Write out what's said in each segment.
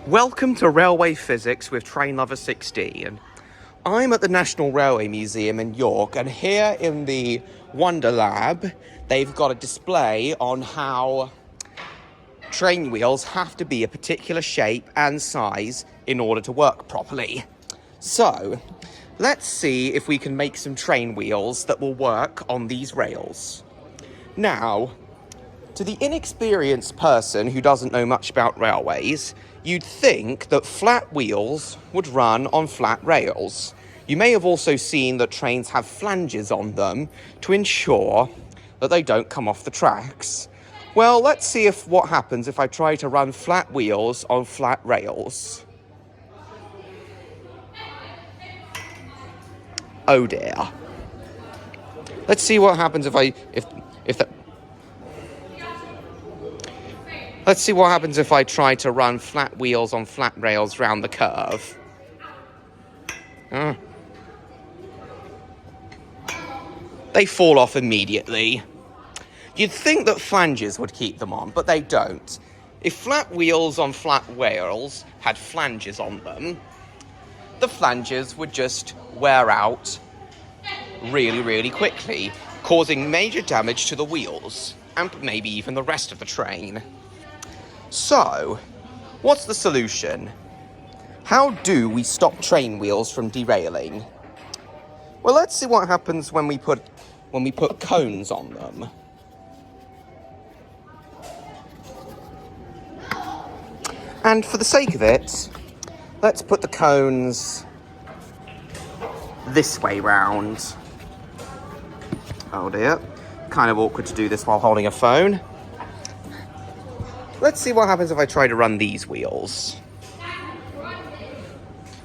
Welcome to Railway Physics with Trainlover16. I'm at the National Railway Museum in York, and here in the Wonder Lab, they've got a display on how train wheels have to be a particular shape and size in order to work properly. So, let's see if we can make some train wheels that will work on these rails. Now, to the inexperienced person who doesn't know much about railways, you'd think that flat wheels would run on flat rails. You may have also seen that trains have flanges on them to ensure that they don't come off the tracks. Well, let's see what happens if I try to run flat wheels on flat rails. Oh dear. Let's see what happens Let's see what happens if I try to run flat wheels on flat rails round the curve. They fall off immediately. You'd think that flanges would keep them on, but they don't. If flat wheels on flat rails had flanges on them, the flanges would just wear out really, really quickly, causing major damage to the wheels, and maybe even the rest of the train. So, what's the solution? How do we stop train wheels from derailing? Well, let's see what happens when we put cones on them. And for the sake of it, let's put the cones this way round. Oh dear, kind of awkward to do this while holding a phone. Let's see what happens if I try to run these wheels.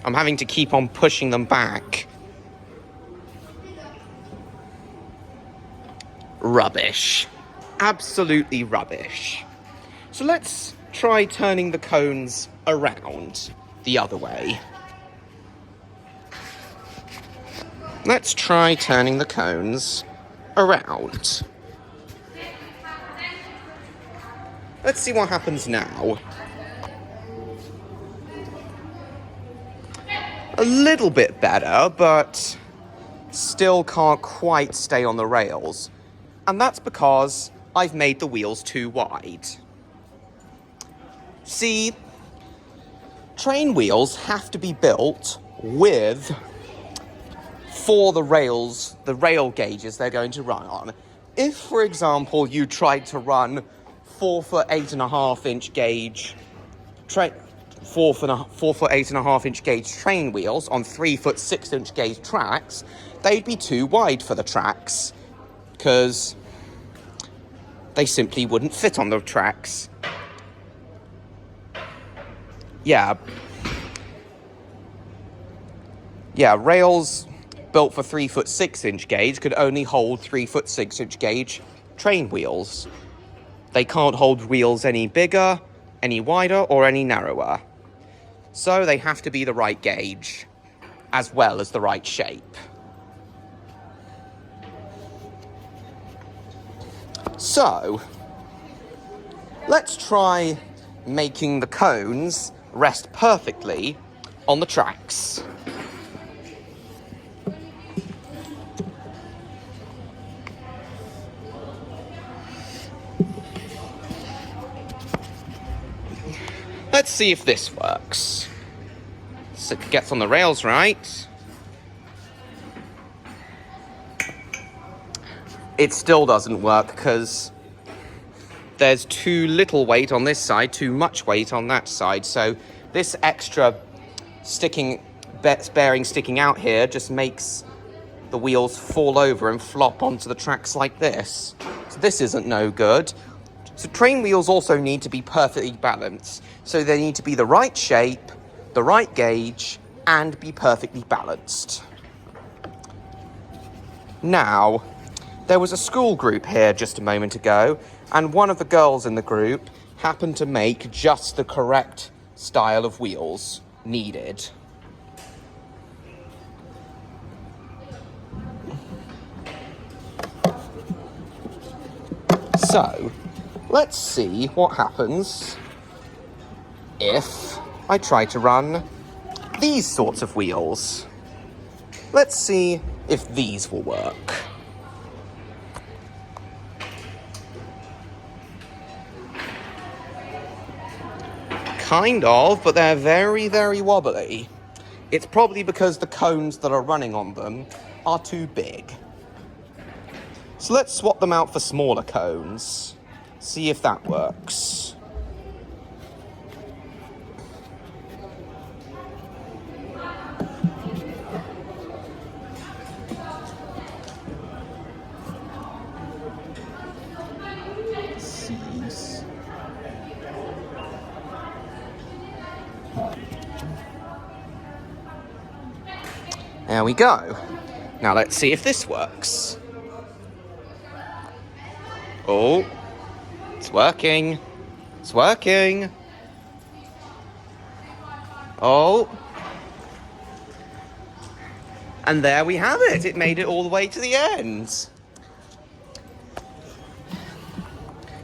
I'm having to keep on pushing them back. Rubbish. Absolutely rubbish. So let's try turning the cones around the other way. Let's try turning the cones around. Let's see what happens now. A little bit better, but still can't quite stay on the rails. And that's because I've made the wheels too wide. See, train wheels have to be built for the rail gauges they're going to run on. If, for example, you tried to run 4 foot 8.5 inch gauge 4 foot 8.5 inch gauge train wheels on 3 foot 6 inch gauge tracks, they'd be too wide for the tracks because they simply wouldn't fit on the tracks. Yeah, rails built for 3 foot 6 inch gauge could only hold 3 foot 6 inch gauge train wheels. They can't hold wheels any bigger, any wider, or any narrower. So they have to be the right gauge, as well as the right shape. So, let's try making the cones rest perfectly on the tracks. Let's see if this works. So it gets on the rails right. It still doesn't work because there's too little weight on this side, too much weight on that side. So this extra bearing sticking out here just makes the wheels fall over and flop onto the tracks like this. So this isn't no good. So train wheels also need to be perfectly balanced. So they need to be the right shape, the right gauge, and be perfectly balanced. Now, there was a school group here just a moment ago, and one of the girls in the group happened to make just the correct style of wheels needed. So, let's see what happens if I try to run these sorts of wheels. Let's see if these will work. Kind of, but they're very, very wobbly. It's probably because the cones that are running on them are too big. So let's swap them out for smaller cones. See if that works. There we go. Now let's see if this works. Oh, it's working. It's working. Oh. And there we have it. It made it all the way to the end.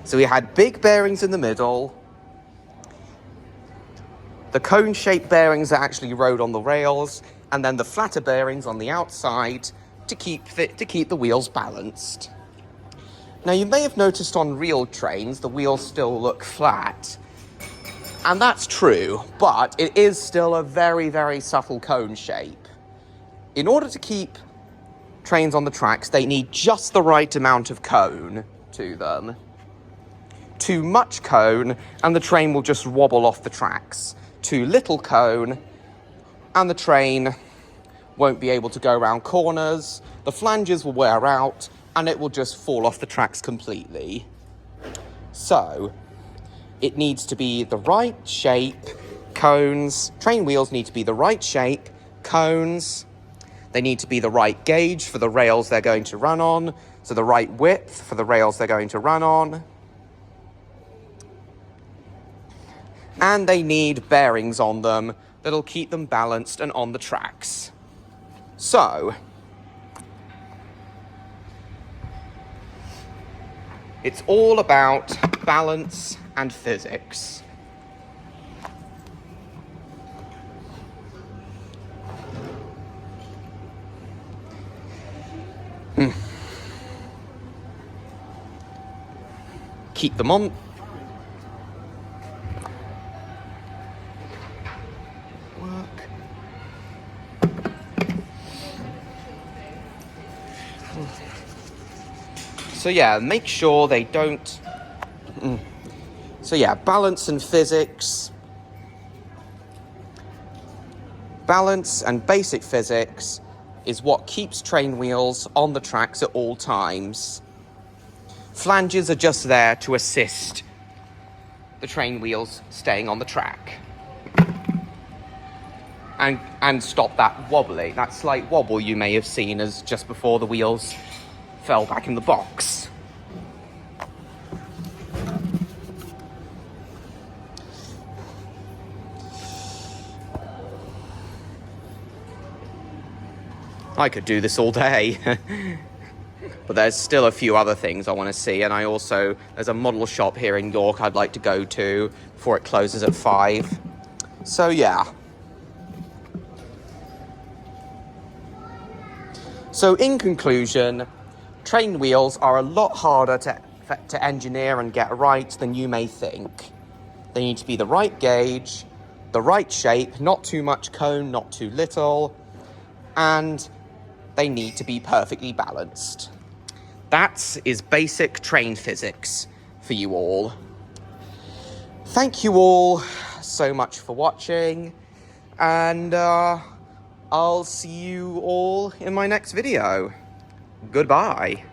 So we had big bearings in the middle. The cone-shaped bearings that actually rode on the rails, and then the flatter bearings on the outside to keep the wheels balanced. Now you may have noticed on real trains the wheels still look flat. And that's true, but it is still a very, very subtle cone shape. In order to keep trains on the tracks, they need just the right amount of cone to them. Too much cone, and the train will just wobble off the tracks. Too little cone, and the train won't be able to go around corners, the flanges will wear out, and it will just fall off the tracks completely. So, it needs to be the right shape, cones, train wheels need to be the right shape, cones, they need to be the right gauge for the rails they're going to run on, so the right width for the rails they're going to run on. And they need bearings on them that'll keep them balanced and on the tracks. So, it's all about balance and physics. Keep them on. So yeah, make sure they don't... So yeah, balance and physics. Balance and basic physics is what keeps train wheels on the tracks at all times. Flanges are just there to assist the train wheels staying on the track. And stop that slight wobble you may have seen as just before the wheels fell back in the box. I could do this all day. But there's still a few other things I want to see, and there's a model shop here in York I'd like to go to before it closes at 5. So yeah. So in conclusion, train wheels are a lot harder to engineer and get right than you may think. They need to be the right gauge, the right shape, not too much cone, not too little, and they need to be perfectly balanced. That is basic train physics for you all. Thank you all so much for watching, and I'll see you all in my next video. Goodbye.